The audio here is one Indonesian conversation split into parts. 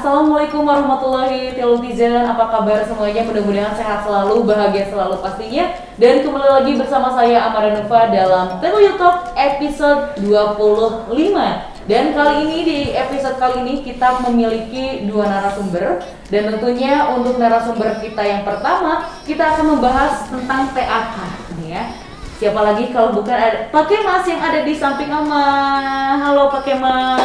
Assalamualaikum warahmatullahi wabarakatuh. Apa kabar semuanya? Mudah-mudahan sehat selalu, bahagia selalu pastinya. Dan kembali lagi bersama saya Amara Nufa dalam Table Talk episode 25. Dan kali ini di episode kali ini kita memiliki dua narasumber. Dan tentunya untuk narasumber kita yang pertama, kita akan membahas tentang TAK nih ya. Siapa lagi kalau bukan ada Pak Kemas yang ada di samping Ama. Halo Pak Kemas.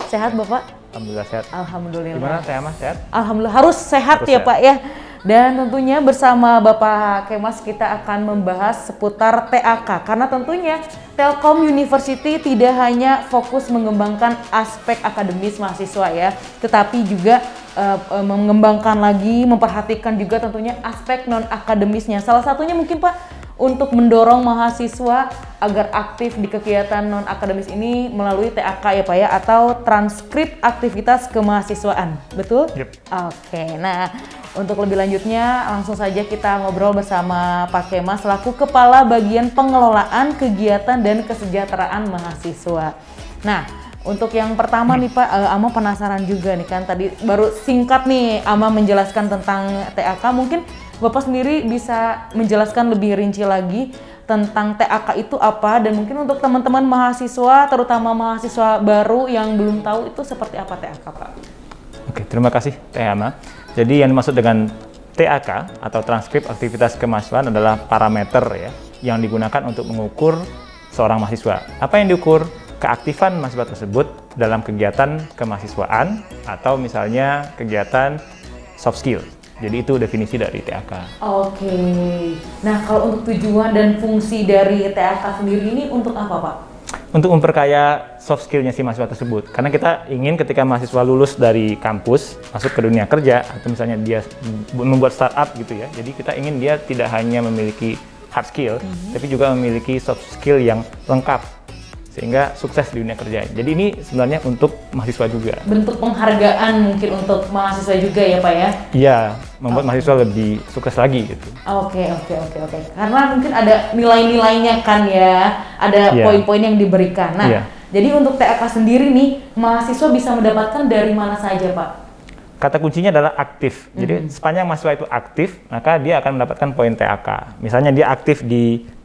Sehat Bapak? Alhamdulillah sehat. Alhamdulillah. Gimana saya Mas, sehat? Alhamdulillah harus sehat ya Pak ya. Dan tentunya bersama Bapak Kemas kita akan membahas seputar TAK karena tentunya Telkom University tidak hanya fokus mengembangkan aspek akademis mahasiswa ya, tetapi juga mengembangkan lagi, memperhatikan juga tentunya aspek non akademisnya. Salah satunya mungkin Pak untuk mendorong mahasiswa agar aktif di kegiatan non akademis ini melalui TAK ya Pak ya, atau transkrip aktivitas kemahasiswaan, betul? Yep. Oke, nah untuk lebih lanjutnya langsung saja kita ngobrol bersama Pak Kemas selaku Kepala Bagian Pengelolaan Kegiatan dan Kesejahteraan Mahasiswa. Nah, untuk yang pertama nih Pak, Ama penasaran juga nih kan tadi baru singkat nih Ama menjelaskan tentang TAK, mungkin Bapak sendiri bisa menjelaskan lebih rinci lagi tentang TAK itu apa, dan mungkin untuk teman-teman mahasiswa, terutama mahasiswa baru yang belum tahu itu seperti apa TAK Pak? Oke, terima kasih Teh Ama. Jadi yang dimaksud dengan TAK atau transkrip aktivitas kemahasiswaan adalah parameter ya yang digunakan untuk mengukur seorang mahasiswa. Apa yang diukur? Keaktifan mahasiswa tersebut dalam kegiatan kemahasiswaan atau misalnya kegiatan soft skill. Jadi itu definisi dari TAK. Oke. Nah, kalau untuk tujuan dan fungsi dari TAK sendiri ini untuk apa, Pak? Untuk memperkaya soft skill-nya si mahasiswa tersebut. Karena kita ingin ketika mahasiswa lulus dari kampus, masuk ke dunia kerja, atau misalnya dia membuat startup gitu ya. Jadi kita ingin dia tidak hanya memiliki hard skill, tapi juga memiliki soft skill yang lengkap. Sehingga sukses di dunia kerja. Jadi ini sebenarnya untuk mahasiswa juga. Bentuk penghargaan mungkin untuk mahasiswa juga ya Pak ya? Iya, membuat mahasiswa lebih sukses lagi gitu. Oke. Karena mungkin ada nilai-nilainya kan ya, ada poin-poin yang diberikan. Nah, jadi untuk TAK sendiri nih, mahasiswa bisa mendapatkan dari mana saja Pak? Kata kuncinya adalah aktif. Jadi sepanjang mahasiswa itu aktif, maka dia akan mendapatkan poin TAK. Misalnya dia aktif di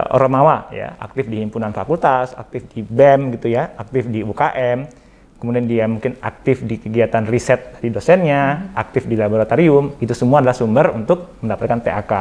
Ormawa ya, aktif di himpunan fakultas, aktif di BEM gitu ya, aktif di UKM, kemudian dia mungkin aktif di kegiatan riset di dosennya, aktif di laboratorium, itu semua adalah sumber untuk mendapatkan TAK.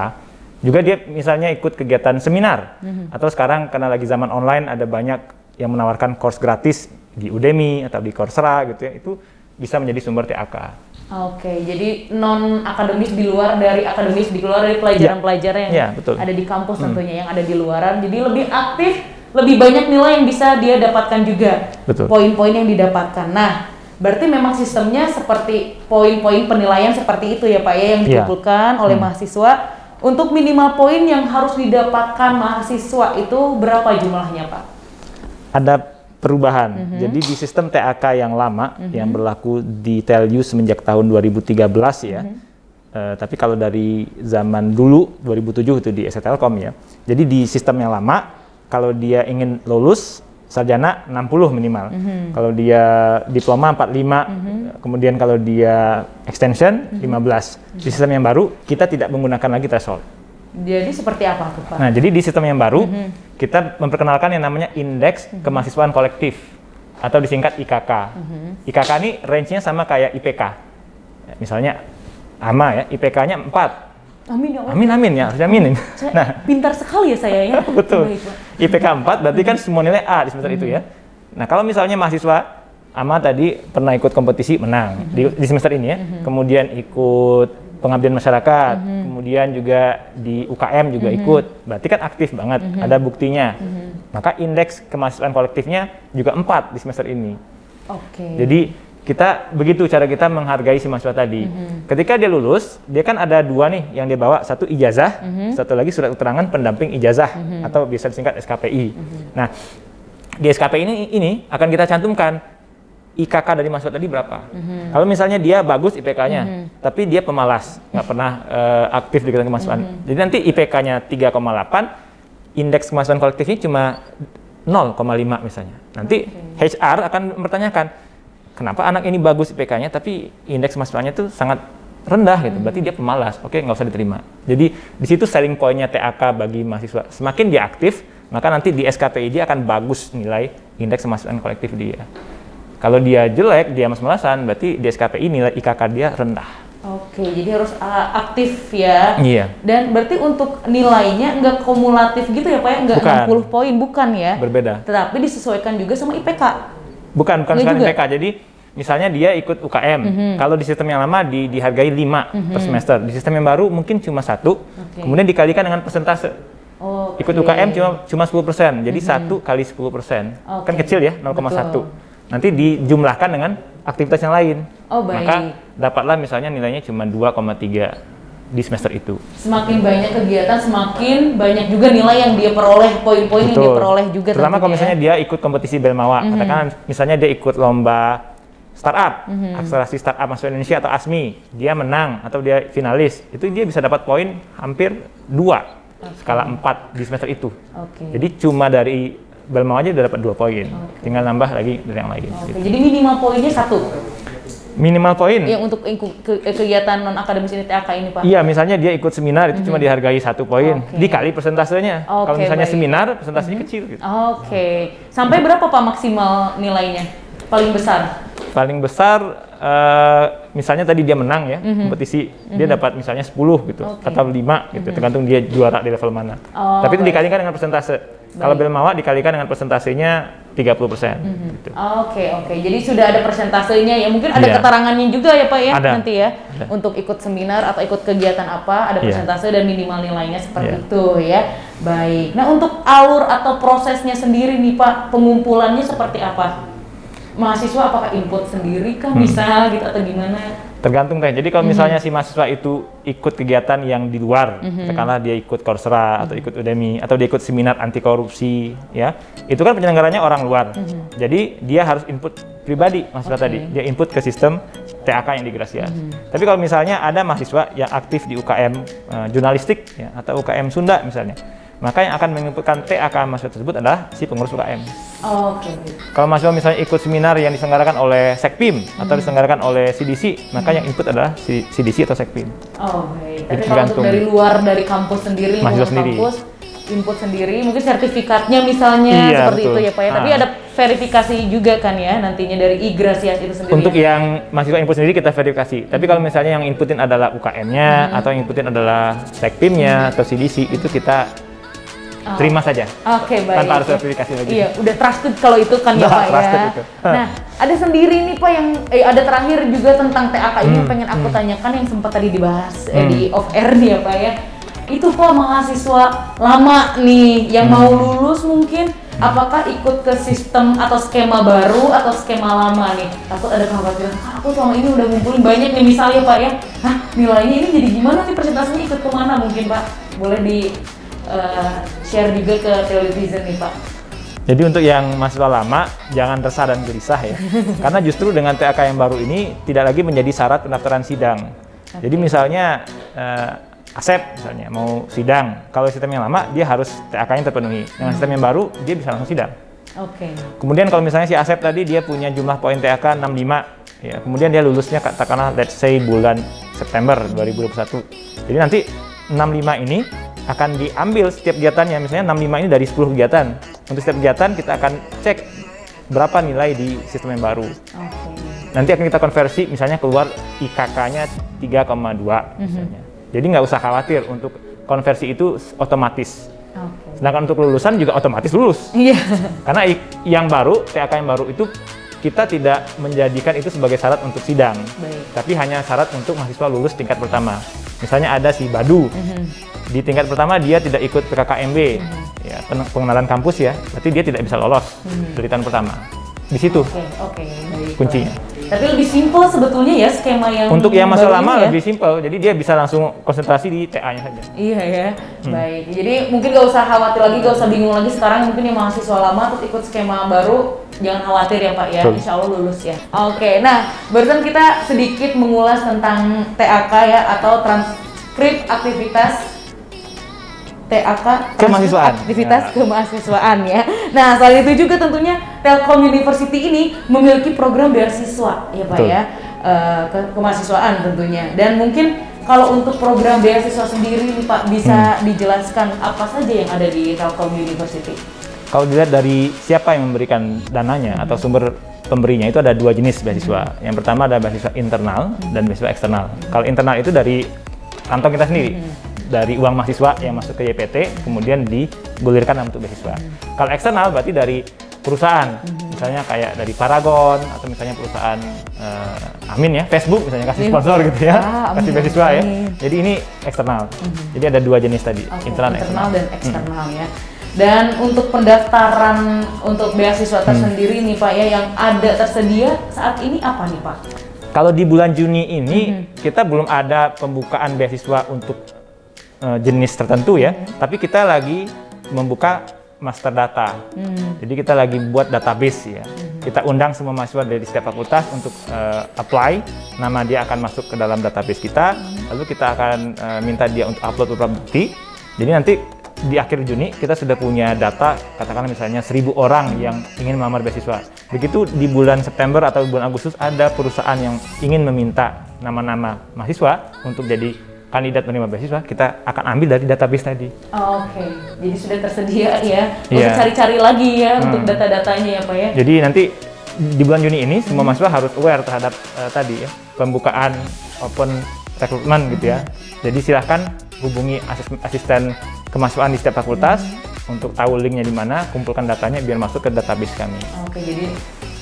Juga dia misalnya ikut kegiatan seminar, atau sekarang karena lagi zaman online ada banyak yang menawarkan course gratis di Udemy atau di Coursera gitu ya, itu bisa menjadi sumber TAK. Oke, jadi non akademis di luar dari akademis, di luar dari pelajaran-pelajaran yang ada di kampus tentunya, yang ada di luaran, jadi lebih aktif, lebih banyak nilai yang bisa dia dapatkan juga. Betul. Poin-poin yang didapatkan. Nah, berarti memang sistemnya seperti poin-poin penilaian seperti itu ya Pak ya, yang dikumpulkan oleh mahasiswa. Untuk minimal poin yang harus didapatkan mahasiswa itu berapa jumlahnya Pak? Ada perubahan. Jadi di sistem TAK yang lama yang berlaku di Telju semenjak tahun 2013 ya. Tapi kalau dari zaman dulu 2007 itu di ST Telkom ya. Jadi di sistem yang lama kalau dia ingin lulus sarjana 60 minimal. Kalau dia diploma 45, kemudian kalau dia extension 15. Di sistem yang baru kita tidak menggunakan lagi threshold. Jadi seperti apa tuh Pak? Nah, jadi di sistem yang baru kita memperkenalkan yang namanya Indeks Kemahasiswaan Kolektif atau disingkat IKK. IKK ini range-nya sama kayak IPK. Ya, misalnya AMA ya, IPK-nya 4. Amin ya Allah. Amin ya, harus aminin. Nah, pintar sekali ya saya ya. Betul. IPK 4 berarti kan semua nilai A di semester itu ya. Nah, kalau misalnya mahasiswa AMA tadi pernah ikut kompetisi menang di semester ini ya. Kemudian ikut pengabdian masyarakat, kemudian juga di UKM juga ikut, berarti kan aktif banget, ada buktinya. Maka indeks kemahasiswaan kolektifnya juga 4 di semester ini. Jadi kita begitu cara kita menghargai si mahasiswa tadi. Ketika dia lulus, dia kan ada 2 nih yang dia bawa, satu ijazah, satu lagi surat keterangan pendamping ijazah atau bisa disingkat SKPI. Nah, di SKPI ini akan kita cantumkan IKK dari mahasiswa tadi berapa. Kalau misalnya dia bagus IPK-nya, tapi dia pemalas, nggak pernah aktif di kegiatan kemahasiswaan. Jadi nanti IPK-nya 3,8, indeks kemahasiswaan kolektifnya cuma 0,5 misalnya. Nanti HR akan mempertanyakan, kenapa anak ini bagus IPK-nya tapi indeks mahasiswanya tuh sangat rendah gitu, berarti dia pemalas, oke nggak usah diterima. Jadi di situ selling point-nya TAK bagi mahasiswa. Semakin dia aktif, maka nanti di SKPI dia akan bagus nilai indeks kemahasiswaan kolektif dia. Kalau dia jelek, dia malas-malasan, berarti di SKPI nilai IKK dia rendah. Oke, jadi harus aktif ya. Iya. Dan berarti untuk nilainya nggak kumulatif gitu ya Pak ya? Nggak 60 poin, bukan ya? Berbeda. Tetapi disesuaikan juga sama IPK? Bukan sekali IPK. Jadi misalnya dia ikut UKM, kalau di sistem yang lama dihargai 5 per semester, di sistem yang baru mungkin cuma 1, kemudian dikalikan dengan persentase. Ikut UKM cuma 10%, jadi 1 kali 10%, kan kecil ya, 0,1. Nanti dijumlahkan dengan aktivitas yang lain, maka dapatlah misalnya nilainya cuma 2,3 di semester itu. Semakin banyak kegiatan, semakin banyak juga nilai yang dia peroleh, poin-poin yang dia peroleh juga. Terutama kalau misalnya dia ikut kompetisi Belmawa, katakan misalnya dia ikut lomba startup, akselerasi startup mahasiswa Indonesia atau ASMI, dia menang atau dia finalis, itu dia bisa dapat poin hampir 2 skala 4 di semester itu. Jadi cuma dari Belmawa aja udah dapat 2 poin, tinggal nambah lagi dari yang lain. Gitu. Jadi minimal poinnya 1? Minimal poin? Yang untuk kegiatan non-akademis ini TAK ini Pak? Iya, misalnya dia ikut seminar itu cuma dihargai 1 poin, dikali persentasenya. Kalau misalnya seminar, persentasenya kecil. Gitu. Sampai berapa Pak maksimal nilainya? Paling besar? Paling besar, misalnya tadi dia menang ya, kompetisi, dia dapat misalnya 10 gitu, atau 5 gitu, tergantung dia juara di level mana. Tapi itu dikalikan dengan persentase. Kalau Belmawa dikalikan dengan persentasenya 30%. Gitu. Jadi sudah ada persentasenya ya, mungkin ada keterangannya juga ya Pak ya, nanti ya. Untuk ikut seminar atau ikut kegiatan apa, ada persentase dan minimal nilainya seperti itu ya. Baik, nah untuk alur atau prosesnya sendiri nih Pak, pengumpulannya seperti apa? Mahasiswa apakah input sendiri kah misal gitu atau gimana? Tergantung Teh. Jadi kalau misalnya si mahasiswa itu ikut kegiatan yang di luar, katakanlah dia ikut Coursera atau ikut Udemy atau dia ikut seminar anti korupsi, ya, itu kan penyelenggaranya orang luar. Jadi dia harus input pribadi mahasiswa tadi, dia input ke sistem TAK yang di Grasias. Tapi kalau misalnya ada mahasiswa yang aktif di UKM jurnalistik ya, atau UKM Sunda misalnya, maka yang akan menginputkan TAK mahasiswa tersebut adalah si pengurus UKM. Kalau mahasiswa misalnya ikut seminar yang diselenggarakan oleh Sekpim atau diselenggarakan oleh CDC, maka yang input adalah si CDC atau Sekpim. Baik. Tapi kalau untuk dari luar, dari kampus sendiri, mahasiswa sendiri, kampus input sendiri, mungkin sertifikatnya misalnya seperti itu ya Pak ya. Tapi ada verifikasi juga kan ya nantinya dari Grasias itu sendiri. Untuk yang mahasiswa input sendiri kita verifikasi. Tapi kalau misalnya yang inputin adalah UKM-nya atau yang inputin adalah Sekpimnya atau CDC, itu kita terima saja. Baik. Tanpa harus verifikasi lagi. Iya, udah trusted kalau itu kan ya Pak ya. Itu. Nah, ada sendiri nih Pak yang ada terakhir juga tentang TAK ini yang pengen aku tanyakan yang sempat tadi dibahas di off air nih ya Pak ya. Itu Pak mahasiswa lama nih yang mau lulus mungkin apakah ikut ke sistem atau skema baru atau skema lama nih? Takut ada kekhawatiran, aku selama ini udah ngumpulin banyak nih misalnya Pak ya. Nilainya ini jadi gimana nih, persentasenya ikut kemana mungkin Pak? Boleh di share juga ke televisi nih Pak. Jadi untuk yang mahasiswa lama jangan resah dan gelisah ya, karena justru dengan TAK yang baru ini tidak lagi menjadi syarat pendaftaran sidang. Jadi misalnya Asep misalnya mau sidang, kalau sistem yang lama dia harus TAK-nya terpenuhi. Dengan sistem yang baru dia bisa langsung sidang. Kemudian kalau misalnya si Asep tadi dia punya jumlah poin TAK 65, ya, kemudian dia lulusnya katakanlah let's say bulan September 2021. Jadi nanti 65 ini akan diambil setiap kegiatannya, misalnya 65 ini dari 10 kegiatan. Untuk setiap kegiatan kita akan cek berapa nilai di sistem yang baru. Nanti akan kita konversi, misalnya keluar IKK-nya 3,2 misalnya. Jadi nggak usah khawatir, untuk konversi itu otomatis. Sedangkan untuk lulusan juga otomatis lulus. Karena yang baru, TAK yang baru itu kita tidak menjadikan itu sebagai syarat untuk sidang, tapi hanya syarat untuk mahasiswa lulus tingkat pertama. Misalnya ada si Badu, di tingkat pertama dia tidak ikut PKKMB, ya, pengenalan kampus ya, berarti dia tidak bisa lolos dari tahun pertama. Di situ kuncinya. Tapi lebih simpel sebetulnya ya skema yang untuk yang masa lama ya? Lebih simpel, jadi dia bisa langsung konsentrasi di TA-nya saja. Iya ya, baik. Jadi mungkin gak usah khawatir lagi, gak usah bingung lagi sekarang. Mungkin yang mahasiswa lama terus ikut skema baru, jangan khawatir ya Pak ya, insya Allah lulus ya. Nah barusan kita sedikit mengulas tentang TAK ya, atau transkrip aktivitas TAK Kemahasiswaan. aktivitas kemahasiswaan ya. Nah, selain itu juga tentunya Telkom University ini memiliki program beasiswa ya Pak Betul. ya, kemahasiswaan tentunya. Dan mungkin kalau untuk program beasiswa sendiri nih Pak, bisa dijelaskan apa saja yang ada di Telkom University? Kalau dilihat dari siapa yang memberikan dananya atau sumber pemberinya, itu ada dua jenis beasiswa. Yang pertama ada beasiswa internal dan beasiswa eksternal. Kalau internal itu dari kantong kita sendiri, dari uang mahasiswa yang masuk ke YPT, kemudian digulirkan untuk beasiswa. Kalau eksternal berarti dari perusahaan, misalnya kayak dari Paragon, atau misalnya perusahaan Amin ya, Facebook misalnya kasih sponsor gitu ya, kasih beasiswa ya. Jadi ini eksternal. Jadi ada dua jenis tadi, internal dan eksternal ya. Dan untuk pendaftaran untuk beasiswa tersendiri nih Pak ya, yang ada tersedia saat ini apa nih Pak? Kalau di bulan Juni ini kita belum ada pembukaan beasiswa untuk jenis tertentu ya, tapi kita lagi membuka master data. Jadi kita lagi buat database ya. Kita undang semua mahasiswa dari setiap fakultas untuk apply, nama dia akan masuk ke dalam database kita, lalu kita akan minta dia untuk upload beberapa bukti. Jadi nanti di akhir Juni kita sudah punya data, katakanlah misalnya 1.000 orang yang ingin melamar beasiswa. Begitu di bulan September atau bulan Agustus ada perusahaan yang ingin meminta nama-nama mahasiswa untuk jadi kandidat menerima beasiswa, kita akan ambil dari database tadi. Oke, jadi sudah tersedia ya, untuk cari-cari lagi ya untuk data-datanya ya Pak ya. Jadi nanti di bulan Juni ini semua mahasiswa harus aware terhadap tadi ya, pembukaan open recruitment gitu ya. Jadi silahkan hubungi asisten kemahasiswaan di setiap fakultas untuk tahu linknya di mana, kumpulkan datanya biar masuk ke database kami. Oke, jadi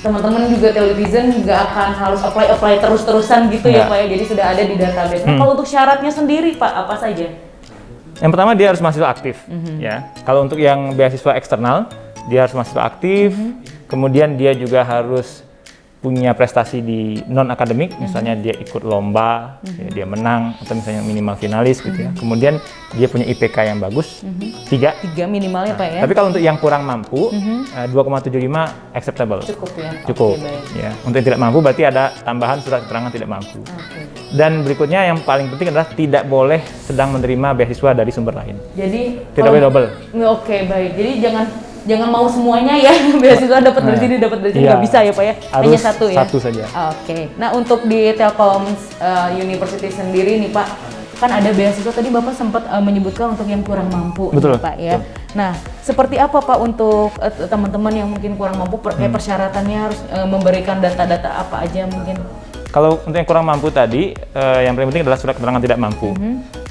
teman-teman juga Teletizen nggak akan harus apply terus-terusan gitu ya Pak ya, jadi sudah ada di database. Nah, kalau untuk syaratnya sendiri Pak, apa saja? Yang pertama dia harus mahasiswa aktif ya. Kalau untuk yang beasiswa eksternal, dia harus mahasiswa aktif, kemudian dia juga harus punya prestasi di non-akademik, misalnya dia ikut lomba, ya, dia menang, atau misalnya minimal finalis gitu ya. Kemudian dia punya IPK yang bagus, 3 minimalnya Pak ya. Tapi kalau untuk yang kurang mampu, 2,75 acceptable. Cukup ya? Cukup. Ya. Untuk yang tidak mampu berarti ada tambahan surat keterangan tidak mampu. Dan berikutnya yang paling penting adalah tidak boleh sedang menerima beasiswa dari sumber lain. Jadi tidak boleh double. Oke, baik. Jadi jangan mau semuanya ya, beasiswa dapat dari sini, dapat dari sini, nggak bisa ya Pak ya? Hanya satu ya? Satu saja. Oke. Nah, untuk di Telkom University sendiri nih Pak, kan ada beasiswa, tadi Bapak sempat menyebutkan untuk yang kurang mampu. Betul. Nih, Pak ya. Betul. Nah, seperti apa Pak untuk teman-teman yang mungkin kurang mampu, persyaratannya harus memberikan data-data apa aja mungkin? Kalau untuk yang kurang mampu tadi, yang paling penting adalah surat keterangan tidak mampu.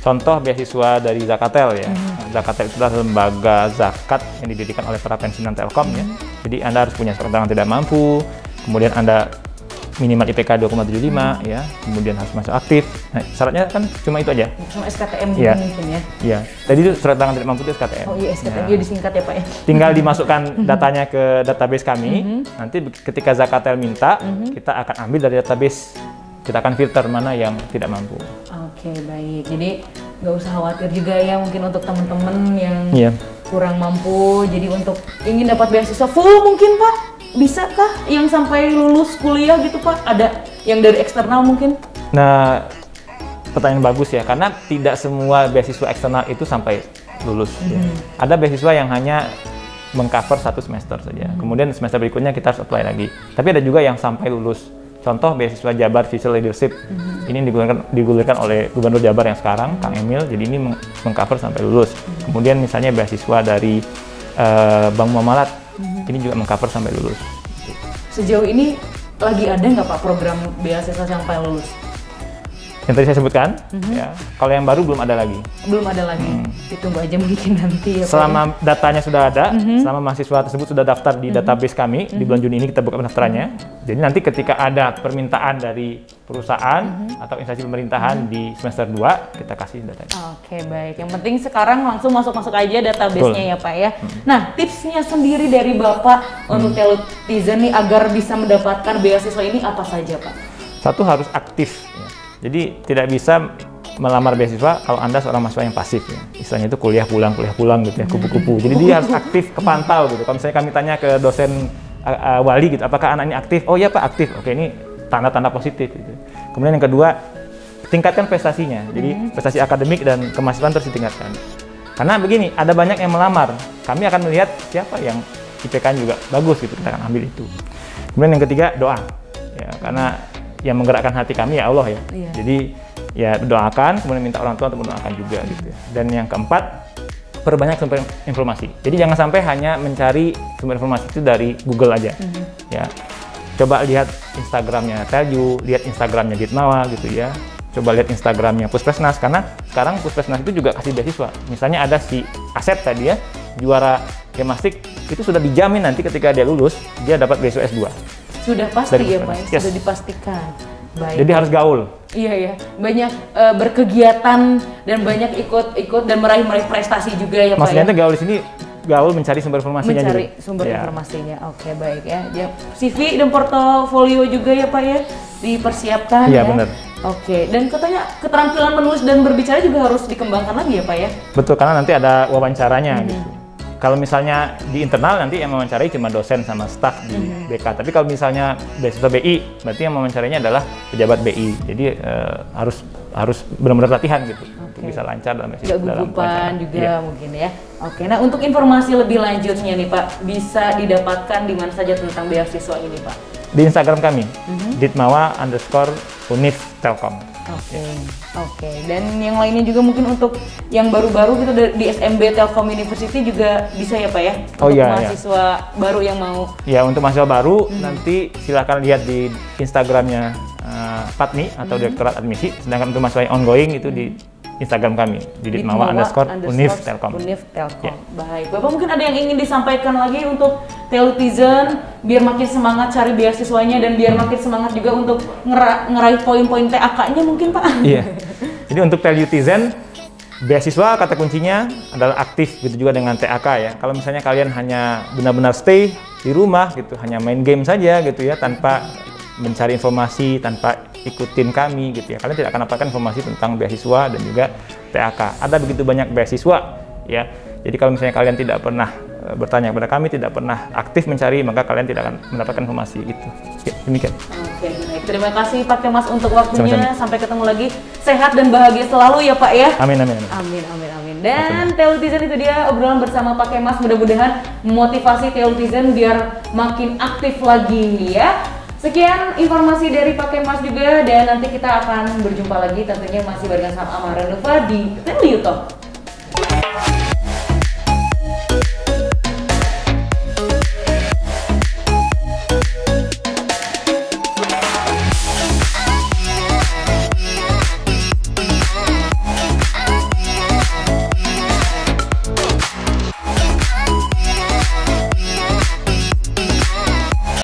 Contoh beasiswa dari Zakatel ya. Zakatel itu adalah lembaga zakat yang didirikan oleh para pensiunan Telkom ya. Jadi Anda harus punya surat keterangan tidak mampu, kemudian Anda minimal IPK 2,75 ya, kemudian harus masuk aktif. Nah, syaratnya kan cuma itu aja. Cuma SKTM ya. Mungkin ya. Iya. Tadi itu surat keterangan tidak mampu itu SKTM. Oh iya, SKTM ya. Disingkat ya Pak ya. Tinggal dimasukkan datanya ke database kami. Nanti ketika Zakatel minta, kita akan ambil dari database. Kita akan filter mana yang tidak mampu. Oke, baik. Jadi nggak usah khawatir juga ya, mungkin untuk teman-teman yang kurang mampu. Jadi untuk ingin dapat beasiswa full mungkin Pak, bisakah yang sampai lulus kuliah gitu Pak? Ada yang dari eksternal mungkin? Nah, pertanyaan bagus ya, karena tidak semua beasiswa eksternal itu sampai lulus. Ya. Ada beasiswa yang hanya mengcover 1 semester saja. Kemudian semester berikutnya kita harus apply lagi. Tapi ada juga yang sampai lulus. Contoh beasiswa Jabar Visual Leadership, ini digulirkan oleh Gubernur Jabar yang sekarang, Kang Emil, jadi ini mengcover sampai lulus. Kemudian misalnya beasiswa dari Bank Muamalat, ini juga mengcover sampai lulus. Sejauh ini lagi ada nggak Pak program beasiswa sampai lulus? Yang tadi saya sebutkan, ya. Kalau yang baru belum ada lagi. Belum ada lagi. Ditunggu aja mungkin nanti ya Pak. Selama datanya sudah ada, selama mahasiswa tersebut sudah daftar di database kami, di bulan Juni ini kita buka pendaftarannya. Jadi nanti ketika ada permintaan dari perusahaan atau instansi pemerintahan di semester 2, kita kasih datanya. Oke, baik. Yang penting sekarang langsung masuk aja database-nya ya Pak ya. Nah, tipsnya sendiri dari Bapak untuk Teletizen nih agar bisa mendapatkan beasiswa ini apa saja Pak? Satu, harus aktif. Ya. Jadi tidak bisa melamar beasiswa kalau Anda seorang mahasiswa yang pasif ya. Istilahnya itu kuliah pulang gitu ya, kupu-kupu. Jadi dia harus aktif, kepantau gitu. Kalau misalnya kami tanya ke dosen wali gitu, apakah anak ini aktif? Oh iya Pak, aktif. Oke, ini tanda-tanda positif gitu. Kemudian yang kedua, tingkatkan prestasinya. Jadi prestasi akademik dan kemahasiswaan terus ditingkatkan. Karena begini, ada banyak yang melamar, kami akan melihat siapa yang IPK juga bagus gitu, kita akan ambil itu. Kemudian yang ketiga, doa. Ya, karena yang menggerakkan hati kami ya Allah ya. Iya. Jadi ya doakan, kemudian minta orang tua untuk mendoakan juga gitu ya. Dan yang keempat, perbanyak sumber informasi. Jadi jangan sampai hanya mencari sumber informasi itu dari Google aja. Ya. Coba lihat Instagramnya Telju, lihat Instagramnya Ditmawa gitu ya. Coba lihat Instagramnya Puspesnas, karena sekarang Puspesnas itu juga kasih beasiswa. Misalnya ada si Asep tadi ya, juara gimnastik, itu sudah dijamin nanti ketika dia lulus, dia dapat beasiswa S2. Sudah pasti Dari ya Pak, yes. sudah dipastikan. Baik. Jadi harus gaul. Iya ya, banyak berkegiatan dan banyak ikut dan meraih prestasi juga ya Pak. Maksudnya Ya? gaul di sini gaul mencari sumber informasinya Mencari juga. sumber Ya. informasinya. Oke, baik ya. CV dan portofolio juga ya Pak ya dipersiapkan Iya, ya. benar. Oke, dan katanya keterampilan menulis dan berbicara juga harus dikembangkan lagi ya Pak ya. Betul, karena nanti ada wawancaranya gitu. Kalau misalnya di internal nanti yang mewawancarai cuma dosen sama staf di BK. Tapi kalau misalnya beasiswa BI, berarti yang mewawancarainya adalah pejabat BI. Jadi harus benar-benar latihan gitu untuk bisa lancar dalam Gak gugupan juga Iya. mungkin ya. Oke, nah untuk informasi lebih lanjutnya nih Pak, bisa didapatkan di mana saja tentang beasiswa ini Pak? Di Instagram kami, ditmawa_univ Telkom. Oke. Dan yang lainnya juga mungkin untuk yang baru-baru gitu di SMB Telkom University juga bisa ya Pak ya? Oh, untuk iya, mahasiswa baru yang mau. Ya, untuk mahasiswa baru nanti silakan lihat di Instagramnya Patmi atau Direktorat Admisi. Sedangkan untuk mahasiswa yang ongoing itu di Instagram kami di ditmawa_univ Telkom. Univ Telkom. Ya. Baik, Bapak mungkin ada yang ingin disampaikan lagi untuk Telutizen biar makin semangat cari beasiswanya dan biar makin semangat juga untuk ngeraih poin-poin TAK-nya mungkin Pak? Iya. Jadi untuk Telutizen, beasiswa kata kuncinya adalah aktif, gitu juga dengan TAK ya. Kalau misalnya kalian hanya benar-benar stay di rumah gitu, hanya main game saja gitu ya, tanpa mencari informasi, tanpa ikutin kami gitu ya, kalian tidak akan dapatkan informasi tentang beasiswa dan juga TAK. Ada begitu banyak beasiswa ya. Jadi kalau misalnya kalian tidak pernah bertanya kepada kami, tidak pernah aktif mencari, maka kalian tidak akan mendapatkan informasi itu. Ya, demikian. Oke, baik. Terima kasih Pak Kemas untuk waktunya. Sama-sama. Sampai ketemu lagi. Sehat dan bahagia selalu ya Pak ya. Amin, amin, amin. Amin. Dan Telutizen itu dia obrolan bersama Pak Kemas. Mudah-mudahan memotivasi Telutizen biar makin aktif lagi ya. Sekian informasi dari Pak Kemas juga, dan nanti kita akan berjumpa lagi tentunya masih barengan sama Amara Nova di Telyu Talk.